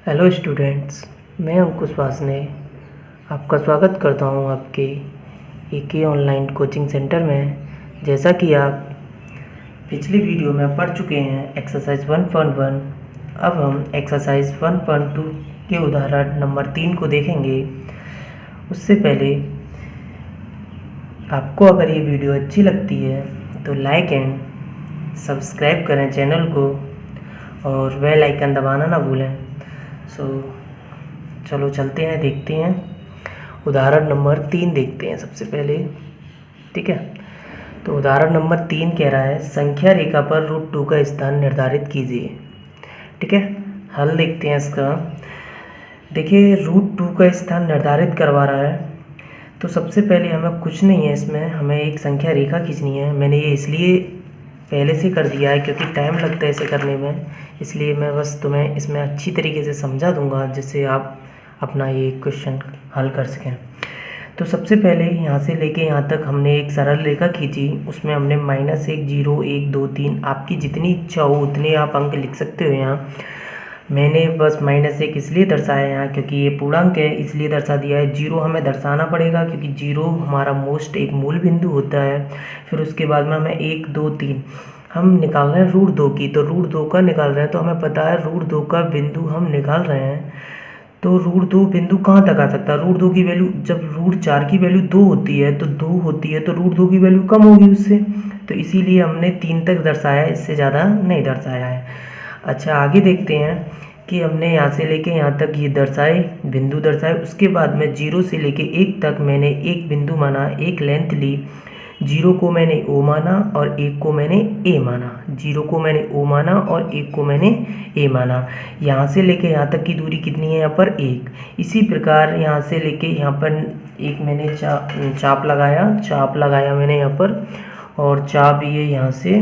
Hello students, मैं अंकुश वासने आपका स्वागत करता हूं आपके एके ऑनलाइन कोचिंग सेंटर में। जैसा कि आप पिछली वीडियो में पढ़ चुके हैं एक्सरसाइज 1.1, अब हम एक्सरसाइज 1.2 के उदाहरण नंबर 3 को देखेंगे। उससे पहले आपको अगर ये वीडियो अच्छी लगती है तो लाइक एंड सब्सक्राइब करें चैनल को और बेल आइकन दबाना ना भूलें। चलो चलते हैं, देखते हैं उदाहरण नंबर 3 देखते हैं सबसे पहले। ठीक है, तो उदाहरण नंबर 3 कह रहा है संख्या रेखा पर √2 का स्थान निर्धारित कीजिए। ठीक है, हल देखते हैं इसका। देखिए, √2 का स्थान निर्धारित करवा रहा है तो सबसे पहले हमें कुछ नहीं है, इसमें हमें एक संख्या रेखा खींचनी है। मैंने ये इसलिए पहले से कर दिया है क्योंकि टाइम लगता है इसे करने में, इसलिए मैं बस तुम्हें इसमें अच्छी तरीके से समझा दूंगा जिससे आप अपना ये क्वेश्चन हल कर सकें। तो सबसे पहले यहाँ से लेके यहाँ तक हमने एक सरल रेखा खींची, उसमें हमने -1, 0, 1, 2, 3 आपकी जितनी इच्छा हो उतने आप अंक लिख सकते हो। यहाँ मैंने बस -1 इसलिए दर्शाया यहाँ क्योंकि ये पूर्णांक है, इसलिए दर्शा दिया है। 0 हमें दर्शाना पड़ेगा क्योंकि 0 हमारा एक मूल बिंदु होता है। फिर उसके बाद में हमें 1, 2, 3 हम निकाल रहे हैं √2 की, तो √2 का निकाल रहे हैं तो हमें पता है √2 का बिंदु हम निकाल रहे हैं। तो √2 बिंदु कहाँ तक आ सकता है? √2 की वैल्यू, जब √4 की वैल्यू 2 होती है तो 2 होती है तो √2 की वैल्यू कम होगी उससे, तो इसीलिए हमने 3 तक दर्शाया है, इससे ज़्यादा नहीं दर्शाया है। अच्छा, आगे देखते हैं कि हमने यहाँ से लेके यहाँ तक ये दर्शाए, बिंदु दर्शाए। उसके बाद में 0 से लेके 1 तक मैंने एक बिंदु माना, एक लेंथ ली। 0 को मैंने O माना और 1 को मैंने A माना। 0 को मैंने O माना और 1 को मैंने A माना। यहाँ से लेके यहाँ तक की दूरी कितनी है? यहाँ पर 1। इसी प्रकार यहाँ से लेके यहाँ पर एक मैंने चाप लगाया मैंने यहाँ पर, और चाप ये यहाँ से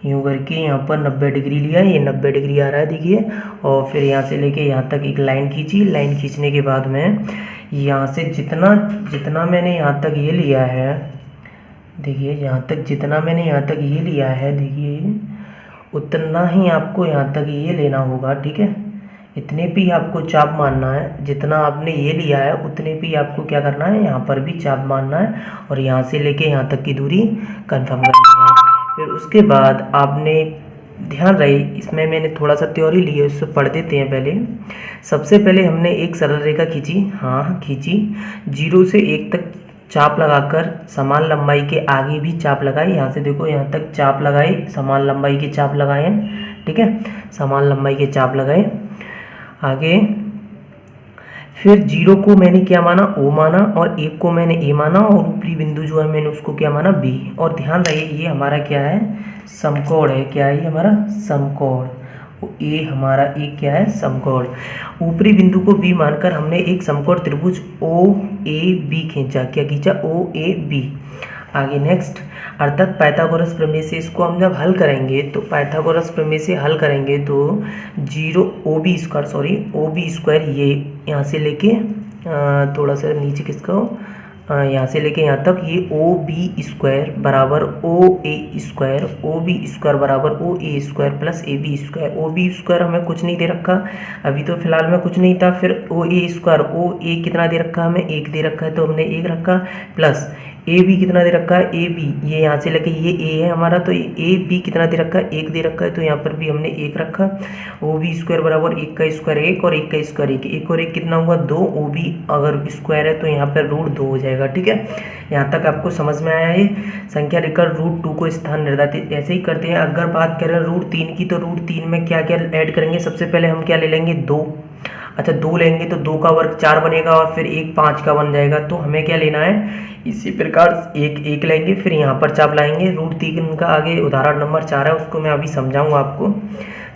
यूँ करके यहाँ पर 90 डिग्री लिया, ये 90 डिग्री आ रहा है देखिए। और फिर यहाँ से लेके यहाँ तक एक लाइन खींची। लाइन खींचने के बाद में यहाँ से जितना मैंने यहाँ तक ये लिया है, देखिए यहाँ तक जितना मैंने यहाँ तक ये लिया है, देखिए उतना ही आपको यहाँ तक ये लेना होगा। ठीक है, इतने पे ही आपको चाप मानना है। जितना आपने ये लिया है उतने पे ही आपको क्या करना है, यहाँ पर भी चाप मानना है और यहाँ से लेके यहाँ तक की दूरी कंफर्म करनी है। फिर उसके बाद आपने ध्यान रहे, इसमें मैंने थोड़ा सा थ्योरी ली है, उससे पढ़ देते हैं पहले। सबसे पहले हमने एक सरल रेखा खींची, खींची। 0 से 1 तक चाप लगाकर समान लंबाई के आगे भी चाप लगाई। यहाँ से देखो यहाँ तक चाप लगाई, समान लंबाई के चाप लगाए हैं। ठीक है, समान लंबाई के चाप लगाए। आगे फिर 0 को मैंने क्या माना? O माना और 1 को मैंने A माना और ऊपरी बिंदु जो है मैंने उसको क्या माना? B। और ध्यान रहे ये हमारा क्या है? समकोण है। क्या है ये हमारा? समकोण। A हमारा एक क्या है? समकोण। ऊपरी बिंदु को B मानकर हमने एक समकोण त्रिभुज OAB खींचा। क्या खींचा? OAB। आगे नेक्स्ट, अर्थात पाइथागोरस प्रमेय से इसको हम जब हल करेंगे तो पाइथागोरस प्रमेय से हल करेंगे तो OB स्क्वायर ये यहाँ से लेके थोड़ा सा नीचे किसका हो, यहाँ से लेके यहाँ तक ये OB स्क्वायर बराबर OA स्क्वायर, OB स्क्वायर बराबर OA square plus AB square. OB square हमें कुछ नहीं दे रखा, अभी तो फिलहाल में कुछ नहीं था। फिर OA स्क्वायर, OA कितना दे रखा हमें? 1 दे रखा है तो हमने 1 रखा, प्लस AB कितना दे रखा है? AB, ये यहाँ से लेके ये A है हमारा, तो AB कितना दे रखा है? 1 दे रखा है तो यहाँ पर भी हमने 1 रखा। OB स्क्वायर बराबर 1 का स्क्वायर 1 और 1 का स्क्वायर 1, 1 और 1 कितना हुआ? 2। OB अगर स्क्वायर है तो यहाँ पर √2 हो जाएगा। ठीक है, यहाँ तक आपको समझ में आया है? संख्या रेखा √2 को स्थान निर्धारित ऐसे ही करते हैं। अगर बात करें √3 की तो √3 में क्या क्या ऐड करेंगे? सबसे पहले हम क्या ले लेंगे? 2। अच्छा, 2 लेंगे तो 2 का वर्ग 4 बनेगा और फिर 1 5 का बन जाएगा, तो हमें क्या लेना है? इसी प्रकार 1 लेंगे, फिर यहाँ पर चाप लाएंगे। √3 का आगे उदाहरण नंबर 4 है, उसको मैं अभी समझाऊंगा आपको।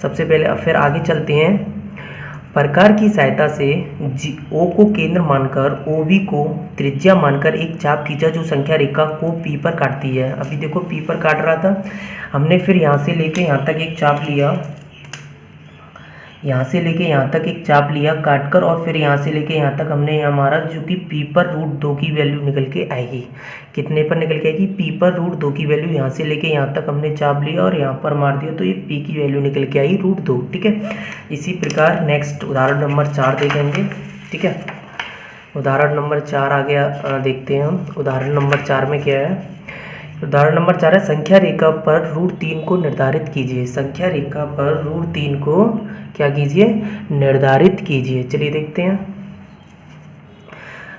सबसे पहले फिर आगे चलते हैं। प्रकार की सहायता से O को केंद्र मानकर OB को त्रिज्या मानकर एक चाप खींचा जो संख्या रेखा को P पर काटती है। अभी देखो P पर काट रहा था हमने, फिर यहाँ से लेके यहाँ तक एक चाप लिया। यहाँ से लेके यहाँ तक एक चाप लिया काट कर, और फिर यहाँ से लेके यहाँ तक हमने हमारा जो कि पी पर √2 की वैल्यू निकल के आएगी। कितने पर निकल के आएगी? पी पर √2 की वैल्यू यहाँ से लेके यहाँ तक हमने चाप लिया और यहाँ पर मार दिया, तो ये पी की वैल्यू निकल के आई √2। ठीक है, इसी प्रकार नेक्स्ट उदाहरण नंबर 4 देखेंगे। ठीक है, उदाहरण नंबर 4 आ गया, देखते हैं हम उदाहरण नंबर 4 में क्या है। उदाहरण नंबर 4 है, संख्या रेखा पर √3 को निर्धारित कीजिए। संख्या रेखा पर √3 को क्या कीजिए? निर्धारित कीजिए। चलिए देखते हैं,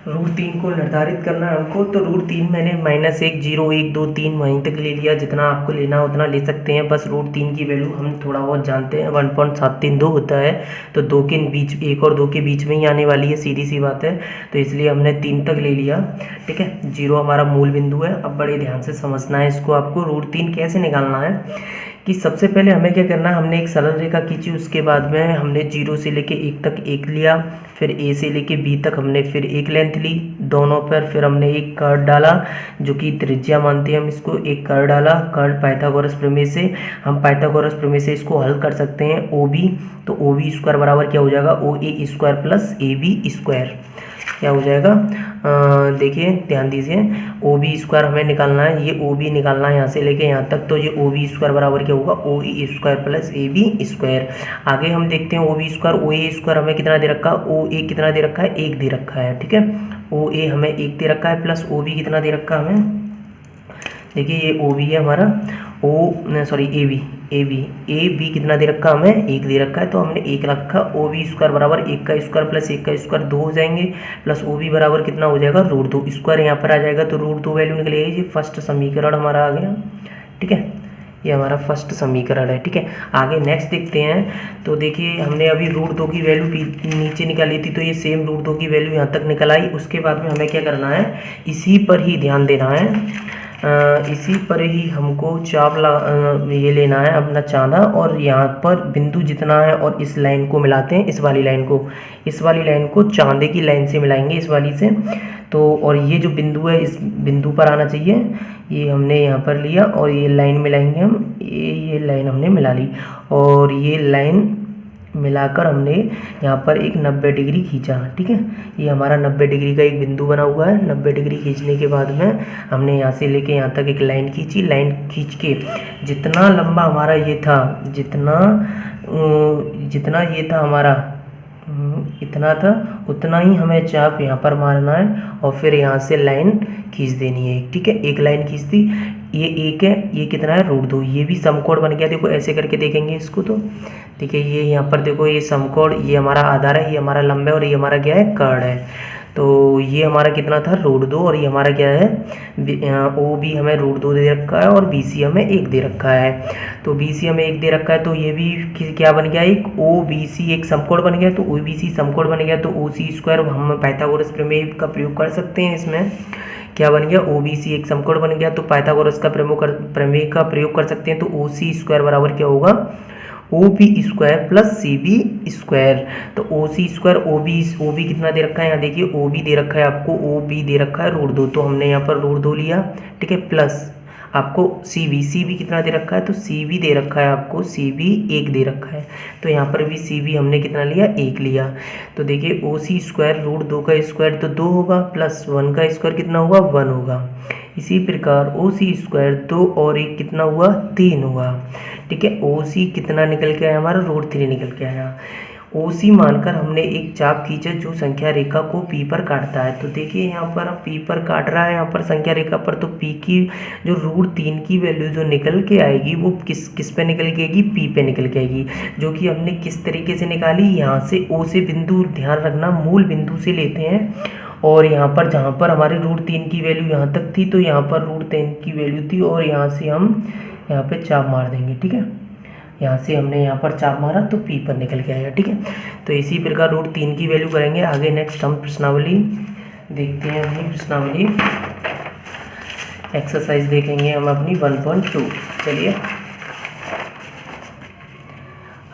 √3 को निर्धारित करना है हमको। तो √3 मैंने -1 0 1 2 3 वहीं तक ले लिया, जितना आपको लेना उतना ले सकते हैं। बस √3 की वैल्यू हम थोड़ा बहुत जानते हैं, 1.732 होता है, तो 2 के बीच 1 और 2 के बीच में ही आने वाली है, सीधी सी बात है। तो इसलिए हमने 3 तक ले लिया। ठीक है, 0 हमारा मूल बिंदु है। अब बड़े ध्यान से समझना है इसको, आपको √3 कैसे निकालना है कि सबसे पहले हमें क्या करना है, हमने एक सरल रेखा खींची, उसके बाद में हमने 0 से लेके 1 तक 1 लिया, फिर ए से लेके बी तक हमने फिर एक लेंथ ली दोनों पर, फिर हमने एक कर्व डाला जो कि त्रिज्या मानते हैं हम इसको, एक कर्व डाला। कर्व पाइथागोरस प्रमेय से, हम पाइथागोरस प्रमेय से इसको हल कर सकते हैं। ओ बी, तो ओ बी स्क्वायर बराबर क्या हो जाएगा? O A square plus A B square क्या हो जाएगा? देखिए ध्यान दीजिए, ओ बी स्क्वायर हमें निकालना है, ये ओ बी निकालना है यहाँ से लेके यहाँ तक, तो ये ओ बी स्क्वायर बराबर क्या होगा? O A square plus A B square. आगे हम देखते हैं O B square, O A square हमें कितना दे रखा है? ओ ए कितना दे रखा है? 1 दे रखा है। ठीक है, ओ ए हमें 1 दे रखा है, प्लस ओ बी कितना दे रखा है हमें? देखिए ये ओ बी है हमारा, ए बी कितना दे रखा हमें? 1 दे रखा है, तो हमने 1 रखा। ओ बी स्क्वायर बराबर 1 का स्क्वायर प्लस 1 का स्क्वायर 2 हो जाएंगे, प्लस ओ बी बराबर कितना हो जाएगा? √2 स्क्वायर यहाँ पर आ जाएगा, तो √2 वैल्यू निकलेगी। ये फर्स्ट समीकरण हमारा आ गया। ठीक है, ये हमारा फर्स्ट समीकरण है। ठीक है, आगे नेक्स्ट देखते हैं। तो देखिए हमने अभी √2 की वैल्यू नीचे निकाली थी, तो ये सेम √2 की वैल्यू यहाँ तक निकल आई। उसके बाद में हमें क्या करना है, इसी पर ही ध्यान देना है, इसी पर ही हमको चाप ये लेना है अपना चांदा, और यहाँ पर बिंदु जितना है और इस लाइन को मिलाते हैं, इस वाली लाइन को चांदे की लाइन से मिलाएंगे, इस वाली से। तो और ये जो बिंदु है इस बिंदु पर आना चाहिए, ये हमने यहाँ पर लिया, और ये लाइन मिलाएंगे हम, ये लाइन हमने मिला ली, और ये लाइन मिलाकर हमने यहाँ पर एक 90 डिग्री खींचा। ठीक है, ये हमारा 90 डिग्री का एक बिंदु बना हुआ है। 90 डिग्री खींचने के बाद में हमने यहाँ से लेके यहाँ तक एक लाइन खींची। लाइन खींच के जितना लंबा हमारा ये था, जितना ये था हमारा, इतना था, उतना ही हमें चाप यहाँ पर मारना है, और फिर यहाँ से लाइन खींच देनी है। ठीक है, एक लाइन खींच दी, ये 1 है, ये कितना है? √2। ये भी समकोण बन गया। देखो ऐसे करके देखेंगे इसको, तो देखिए ये यहाँ पर देखो, ये समकोण, ये हमारा आधार है, ये हमारा लंबा है, और ये हमारा क्या है? कर्ड है। तो ये हमारा कितना था? √2, और ये हमारा क्या है? ओ बी हमें √2 दे रखा है, और बी सी हमें 1 दे रखा है। तो बी सी हमें 1 दे रखा है, तो ये भी क्या बन गया? एक ओ बी सी एक समकोण बन गया। तो ओ बी सी समकोण बन गया, तो ओ सी स्क्वायर हम पाइथागोरस प्रमेय का प्रयोग कर सकते हैं। इसमें क्या बन गया? ओ बी सी एक समकोण बन गया, तो पाइथागोरस का प्रमेय का प्रयोग कर सकते हैं। तो ओ सी स्क्वायर बराबर क्या होगा? O B square plus C B square. तो ओ सी स्क्वायर ओ बी कितना दे रखा है? यहाँ देखिए ओ बी दे रखा है आपको, ओ बी दे रखा है √2, तो हमने यहाँ पर √2 लिया। ठीक है, प्लस आपको सी बी कितना दे रखा है? तो सी बी दे रखा है आपको, सी बी 1 दे रखा है, तो यहाँ पर भी सी बी हमने कितना लिया? 1 लिया। तो देखिए ओ सी स्क्वायर √2 का स्क्वायर तो 2 होगा, प्लस 1 का स्क्वायर कितना होगा? 1 होगा। इसी प्रकार ओ सी स्क्वायर 2 और 1 कितना हुआ? 3 हुआ। ठीक है, ओ सी कितना निकल के आया हमारा? √3 निकल के आया। ओ सी मानकर हमने एक चाप खींचा जो संख्या रेखा को पी पर काटता है। तो देखिए यहाँ पर पी पर काट रहा है, यहाँ पर संख्या रेखा पर, तो पी की जो √3 की वैल्यू जो निकल के आएगी वो किस पे निकल के आएगी? पी पे निकल के आएगी, जो कि हमने किस तरीके से निकाली? यहाँ से ओ से बिंदु, ध्यान रखना मूल बिंदु से लेते हैं, और यहाँ पर जहाँ पर हमारे √3 की वैल्यू यहाँ तक थी, तो यहाँ पर √3 की वैल्यू थी, और यहाँ से हम यहाँ पे चाप मार देंगे। ठीक है, यहाँ से हमने यहाँ पर चाप मारा तो पी पर निकल के आया। ठीक है, तो इसी प्रकार √3 की वैल्यू करेंगे। आगे नेक्स्ट हम प्रश्नावली देखते हैं, अपनी प्रश्नावली एक्सरसाइज देखेंगे हम अपनी 1.2। चलिए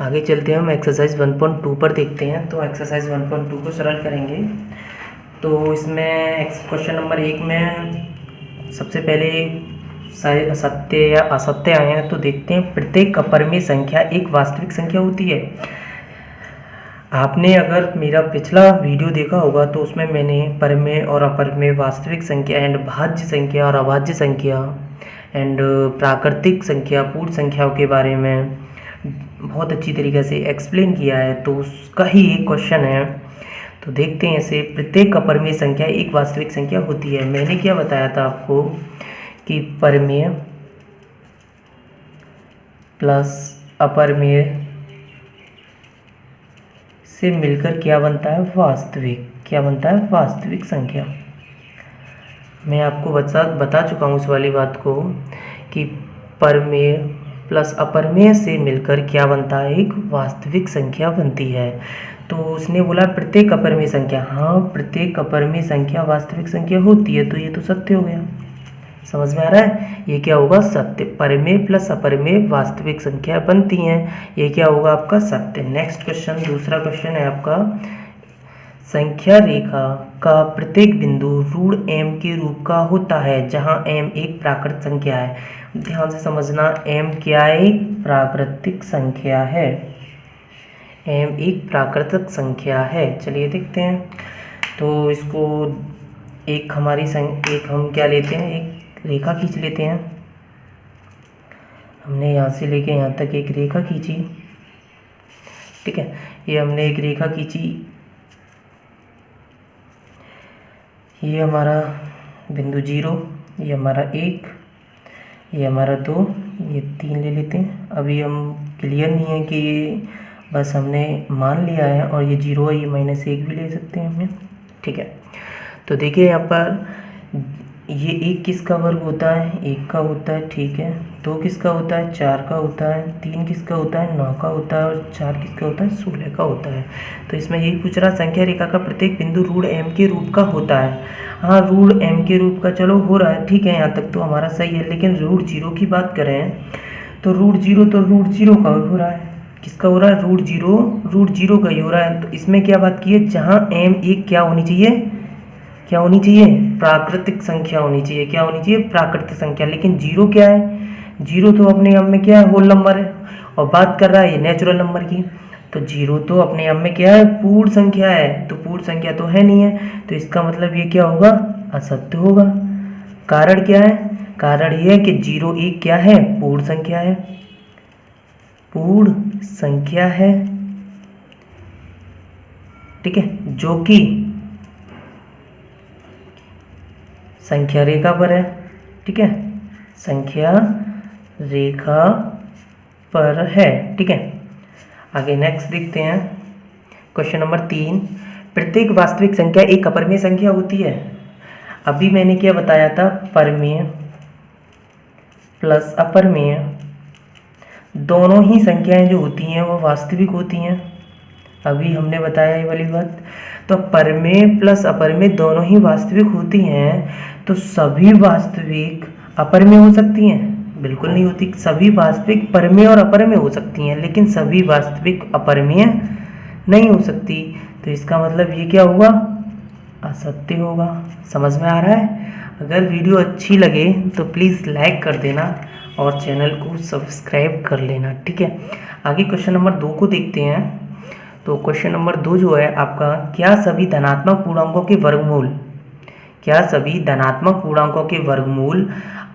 आगे चलते हैं, हम एक्सरसाइज 1.2 पर देखते हैं। तो एक्सरसाइज 1.2 को सरल करेंगे। तो इसमें क्वेश्चन नंबर 1 में सबसे पहले सत्य या असत्य आए हैं। तो देखते हैं, प्रत्येक अपरिमेय संख्या एक वास्तविक संख्या होती है। आपने अगर मेरा पिछला वीडियो देखा होगा तो उसमें मैंने परमेय और अपरमेय, वास्तविक संख्या एंड भाज्य संख्या और अभाज्य संख्या एंड प्राकृतिक संख्या, पूर्ण संख्याओं के बारे में बहुत अच्छी तरीके से एक्सप्लेन किया है। तो उसका ही एक क्वेश्चन है, तो देखते हैं इसे। प्रत्येक अपरमेय संख्या एक वास्तविक संख्या होती है। मैंने क्या बताया था आपको कि परमेय प्लस अपरमेय से मिलकर क्या बनता है, वास्तविक। क्या बनता है, वास्तविक संख्या। मैं आपको बता चुका हूँ उस वाली बात को कि परमेय प्लस अपरमेय से मिलकर क्या बनता है, एक वास्तविक संख्या बनती है। तो उसने बोला प्रत्येक अपरमेय संख्या, हाँ प्रत्येक अपरमेय संख्या वास्तविक संख्या होती है, तो ये तो सत्य हो गया। समझ में आ रहा है, ये क्या होगा, सत्य। परमेय प्लस अपरमेय वास्तविक संख्या बनती हैं, ये क्या होगा आपका, सत्य। नेक्स्ट क्वेश्चन, दूसरा क्वेश्चन है आपका, संख्या रेखा का प्रत्येक बिंदु ऋण m के रूप का होता है जहां m एक प्राकृत संख्या है। ध्यान से समझना, m क्या है, एक प्राकृतिक संख्या है। m एक प्राकृतिक संख्या है। चलिए देखते हैं। तो इसको एक हम क्या लेते हैं, एक रेखा खींच लेते हैं। हमने यहाँ से लेके यहाँ तक एक रेखा खींची, ठीक है। ये हमने एक रेखा खींची, ये हमारा बिंदु 0, ये हमारा 1, ये हमारा 2, ये 3 ले लेते हैं। अभी हम क्लियर नहीं है कि ये बस हमने मान लिया है, और ये 0 है, ये -1 भी ले सकते हैं हमने, ठीक है। तो देखिए यहाँ पर ये 1 किसका वर्ग होता है, 1 का होता है, ठीक है। 2 किसका होता है, 4 का होता है। 3 किसका होता है, 9 का होता है। और 4 किसका होता है, 16 का होता है। तो इसमें यही पूछ रहा, संख्या रेखा का प्रत्येक बिंदु ऋण m के रूप का होता है। हाँ ऋण m के रूप का चलो हो रहा है, ठीक है, यहाँ तक तो हमारा सही है। लेकिन ऋण 0 की बात करें तो ऋण 0 का हो रहा है। किसका हो रहा है, ऋण 0 का ही हो रहा है। तो इसमें क्या बात की है, जहाँ m एक क्या होनी चाहिए, क्या होनी चाहिए, प्राकृतिक संख्या होनी चाहिए। क्या होनी चाहिए, प्राकृतिक संख्या। लेकिन 0 क्या है, 0 तो अपने आप में क्या है, होल नंबर है, और बात कर रहा है ये नेचुरल नंबर की। तो 0 तो अपने आप में क्या है, पूर्ण संख्या है। तो पूर्ण संख्या तो है नहीं है, तो इसका मतलब ये क्या होगा, असत्य होगा। कारण क्या है, कारण ये है कि 0 एक क्या है, पूर्ण संख्या है, पूर्ण संख्या है, ठीक है, जो कि संख्या रेखा पर है, ठीक है, संख्या रेखा पर है, ठीक है। आगे नेक्स्ट देखते हैं, क्वेश्चन नंबर 3, प्रत्येक वास्तविक संख्या एक अपरमेय संख्या होती है। अभी मैंने क्या बताया था, परमेय प्लस अपरमेय दोनों ही संख्याएं जो होती हैं वो वास्तविक होती हैं। अभी हमने बताया ये वाली बात। तो परमेय प्लस अपरमेय दोनों ही वास्तविक होती हैं, तो सभी वास्तविक अपरमेय हो सकती हैं? बिल्कुल नहीं होती। सभी वास्तविक परमेय और अपरमेय हो सकती हैं, लेकिन सभी वास्तविक अपरमेय नहीं हो सकती। तो इसका मतलब ये क्या होगा, असत्य होगा। समझ में आ रहा है? अगर वीडियो अच्छी लगे तो प्लीज़ लाइक कर देना और चैनल को सब्सक्राइब कर लेना, ठीक है। आगे क्वेश्चन नंबर 2 को देखते हैं। तो क्वेश्चन नंबर 2 जो है आपका, क्या सभी धनात्मक पूर्णांकों के वर्गमूल, क्या सभी धनात्मक पूर्णांकों के वर्गमूल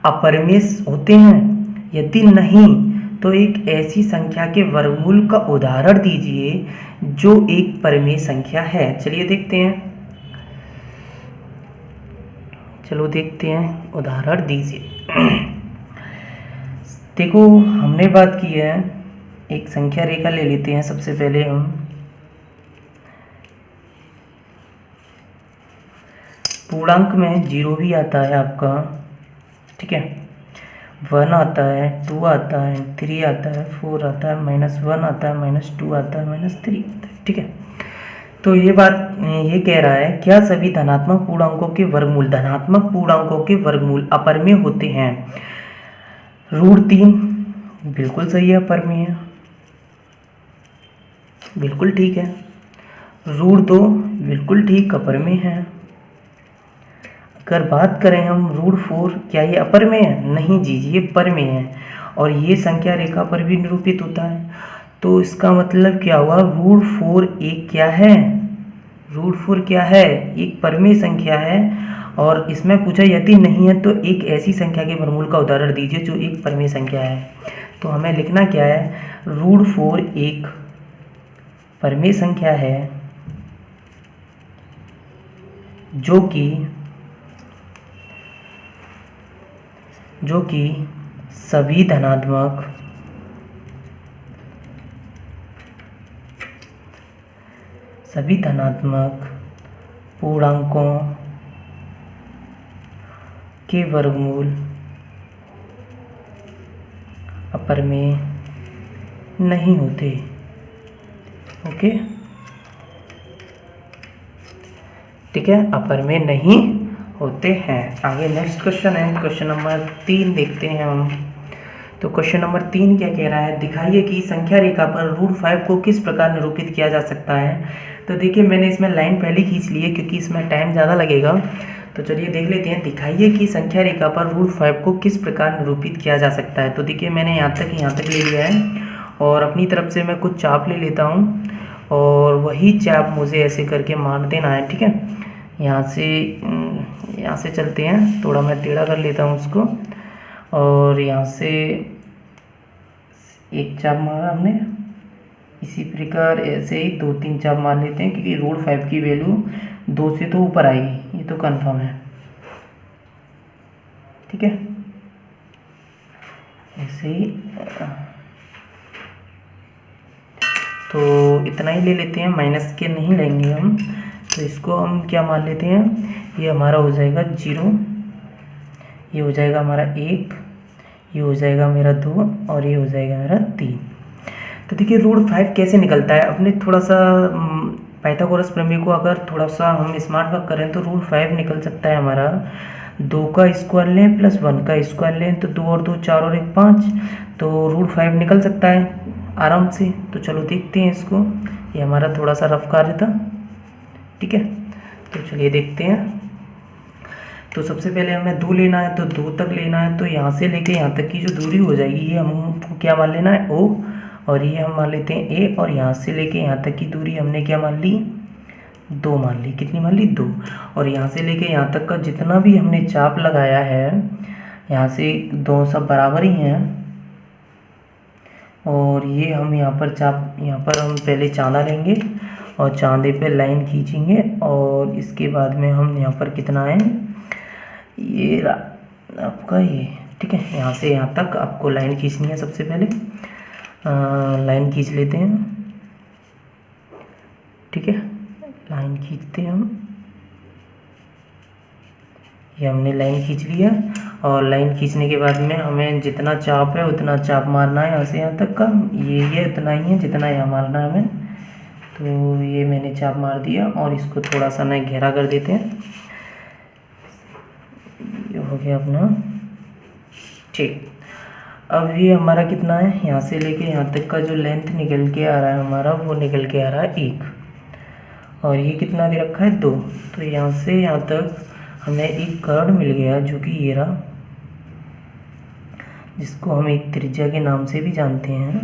अपरमेय होते हैं? यदि नहीं तो एक ऐसी संख्या के वर्गमूल का उदाहरण दीजिए जो एक परमेय संख्या है। चलिए देखते हैं, चलो देखते हैं, उदाहरण दीजिए। देखो हमने बात की है, एक संख्या रेखा ले लेते हैं। सबसे पहले हम पूर्णांक में 0 भी आता है आपका, ठीक है, 1 आता है, 2 आता है, 3 आता है, 4 आता है, -1 आता है, -2 आता है, -3 आता है, ठीक है। तो ये बात ये कह रहा है, क्या सभी धनात्मक पूर्णांकों के वर्गमूल, धनात्मक पूर्णांकों के वर्गमूल अपरमेय होते हैं? √3 बिल्कुल सही है, अपरमेय है, बिल्कुल ठीक है। √2 बिल्कुल ठीक, अपरमेय है। अगर बात करें हम √4, क्या ये अपरमेय है? नहीं जी, ये परमेय है, और ये संख्या रेखा पर भी निरूपित होता है। तो तो इसका मतलब क्या हुआ, रूट 4 एक क्या है, रूट 4 क्या है, एक परिमेय संख्या है। और इसमें पूछा यदि नहीं है तो एक ऐसी संख्या के वर्गमूल का उदाहरण दीजिए जो एक परिमेय संख्या है। तो हमें लिखना क्या है, रूट 4 एक परिमेय संख्या है जो कि सभी धनात्मक पूर्णांकों के वर्गमूल अपरिमेय नहीं होते। ओके, ठीक है, अपरिमेय नहीं होते हैं। आगे नेक्स्ट क्वेश्चन है, क्वेश्चन नंबर 3 देखते हैं हम। तो क्वेश्चन नंबर 3 क्या कह रहा है, दिखाइए कि संख्या रेखा पर रूट 5 को किस प्रकार निरूपित किया जा सकता है। तो देखिए मैंने इसमें लाइन पहले खींच ली है क्योंकि इसमें टाइम ज़्यादा लगेगा। तो चलिए देख लेते हैं, दिखाइए कि संख्या रेखा पर रूट 5 को किस प्रकार निरूपित किया जा सकता है। तो देखिए मैंने यहाँ तक ले लिया है और अपनी तरफ से मैं कुछ चाप ले लेता हूँ और वही चाप मुझे ऐसे करके मार देना है। ठीक है, यहाँ से चलते हैं, थोड़ा मैं टेढ़ा कर लेता हूँ उसको और यहाँ से एक चाप मारा हमने। इसी प्रकार ऐसे ही 2-3 चाप मार लेते हैं क्योंकि रूट 5 की वैल्यू 2 से तो ऊपर आएगी, ये तो कंफर्म है। ठीक है, ऐसे ही तो इतना ही ले लेते हैं, माइनस के नहीं लेंगे हम। तो इसको हम क्या मान लेते हैं, ये हमारा हो जाएगा 0, ये हो जाएगा हमारा 1, ये हो जाएगा मेरा 2 और ये हो जाएगा मेरा 3। तो देखिए रूट 5 कैसे निकलता है, अपने थोड़ा सा पाइथागोरस प्रमेय को अगर थोड़ा सा हम स्मार्ट वर्क करें तो रूट 5 निकल सकता है हमारा 2 का स्क्वायर लें प्लस 1 का स्क्वायर लें तो 2 और 2 4 और 1 5, तो रूट 5 निकल सकता है आराम से। तो चलो देखते हैं इसको, ये हमारा थोड़ा सा रफ कार्य था। ठीक है, तो चलिए देखते हैं। तो सबसे पहले हमें 2 लेना है, तो 2 तक लेना है, तो यहाँ से लेके यहाँ तक की जो दूरी हो जाएगी ये हमको क्या मान लेना है, O, और ये हम मान लेते हैं A, और यहाँ से लेके यहाँ तक की दूरी हमने क्या मान ली, 2 मान ली। कितनी मान ली, 2। और यहाँ से लेके यहाँ तक का जितना भी हमने चाप लगाया है, यहाँ से 2 सब बराबर ही हैं। और ये हम यहाँ पर हम पहले चांदा लेंगे और चांदे पे लाइन खींचेंगे और इसके बाद में हम यहाँ पर कितना है, ये आपका ये। ठीक है, यहाँ से यहाँ तक आपको लाइन खींचनी है। सबसे पहले लाइन खींच लेते हैं। ठीक है, लाइन खींचते हैं हम, ये हमने लाइन खींच लिया। और लाइन खींचने के बाद में हमें जितना चाप है उतना चाप मारना है, यहाँ से यहाँ तक का ये उतना ही है जितना यहाँ मारना है हमें। तो ये मैंने चाप मार दिया और इसको थोड़ा सा ना घेरा कर देते हैं, ये हो गया अपना। ठीक, अब ये हमारा कितना है, यहाँ से लेके यहाँ तक का जो लेंथ निकल के आ रहा है हमारा, वो निकल के आ रहा है 1, और ये कितना दे रखा है 2। तो यहाँ से यहाँ तक हमें एक कर्व मिल गया जो कि ये रहा, जिसको हम एक त्रिज्या के नाम से भी जानते हैं।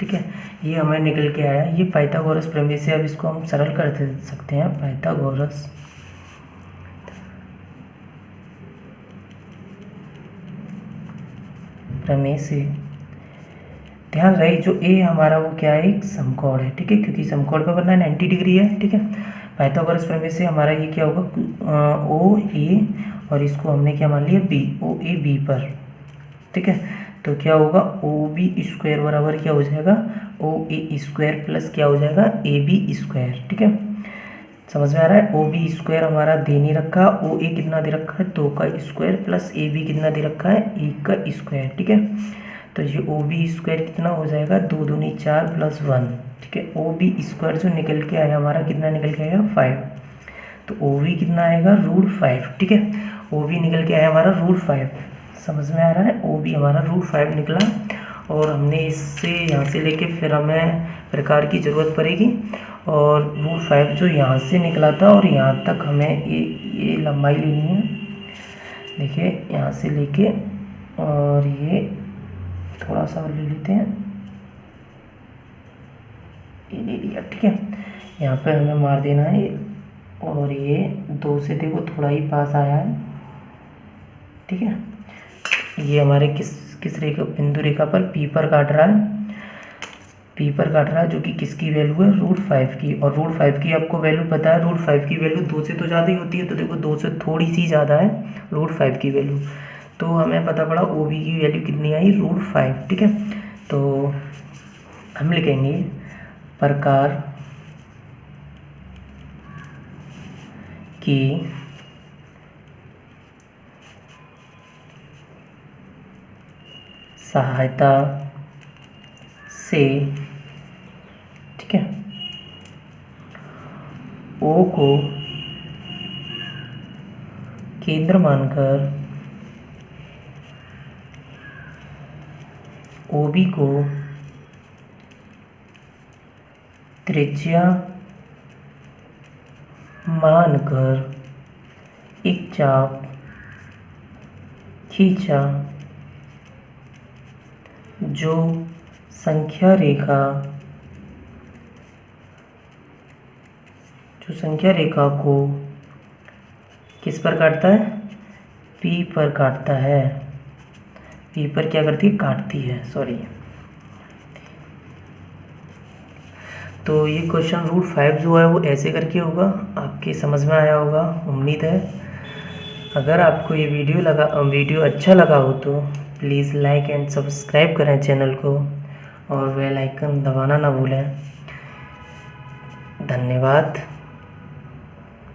ठीक है, ये हमें निकल के आया। ये पाइथागोरस प्रमेय से अब इसको हम सरल कर सकते हैं। पाइथागोरस प्रमेय से ध्यान रहे जो ए हमारा वो क्या है, एक समकोण है। ठीक है, क्योंकि समकोण पर बनना 90 डिग्री है। ठीक है, पाइथागोरस प्रमेय से हमारा ये क्या होगा, ओ ए, और इसको हमने क्या मान लिया, बी, ओ ए बी पर। ठीक है, तो क्या होगा, ओ बी स्क्वायर बराबर क्या हो जाएगा, ओ ए स्क्वायर प्लस क्या हो जाएगा, ए बी स्क्वायर। ठीक है, समझ में आ रहा है। ओ बी स्क्वायर हमारा दे नहीं रखा, ओ ए कितना दे रखा है, 2 का स्क्वायर प्लस ए बी कितना दे रखा है, 1 का स्क्वायर। ठीक है, तो ये ओ बी स्क्वायर कितना हो जाएगा, 2 दूनी 4 प्लस 1। ठीक है, ओ बी स्क्वायर जो निकल के आया हमारा कितना निकल के आएगा, 5। तो ओ बी कितना आएगा, रूट 5। ठीक है, ओ बी निकल के आया हमारा रूट 5। समझ में आ रहा है, ओ बी हमारा रूट 5 निकला। और हमने इससे यहाँ से लेके फिर हमें प्रकार की ज़रूरत पड़ेगी, और रूट 5 जो यहाँ से निकला था और यहाँ तक हमें ये लंबाई लेनी है। देखिए यहाँ से लेके और ये थोड़ा सा और ले लेते हैं, ये ले लिया, ठीक है। यहाँ पे हमें मार देना है और ये 2 से देखो थोड़ा ही पास आया है, ठीक है। ये हमारे किस रेखा बिंदु रेखा पर पी पर काट रहा है, जो कि किसकी वैल्यू है, √5 की। और √5 की आपको वैल्यू पता है, √5 की वैल्यू 2 से तो ज़्यादा ही होती है, तो देखो 2 से थोड़ी सी ज़्यादा है √5 की वैल्यू। तो हमें पता पड़ा ओ बी की वैल्यू कितनी आई, √5, ठीक है। तो हम लिखेंगे प्रकार की सहायता से, ठीक है, ओ को केंद्र मानकर OB को त्रिज्या मानकर एक चाप खींचा, जो संख्या रेखा को किस पर काटता है, P पर काटता है। P पर क्या करती है, काटती है, सॉरी। तो ये क्वेश्चन √5 जो है वो ऐसे करके होगा, आपके समझ में आया होगा उम्मीद है। अगर आपको ये वीडियो अच्छा लगा हो तो प्लीज़ लाइक एंड सब्सक्राइब करें चैनल को और बेल आइकन दबाना ना भूलें। धन्यवाद।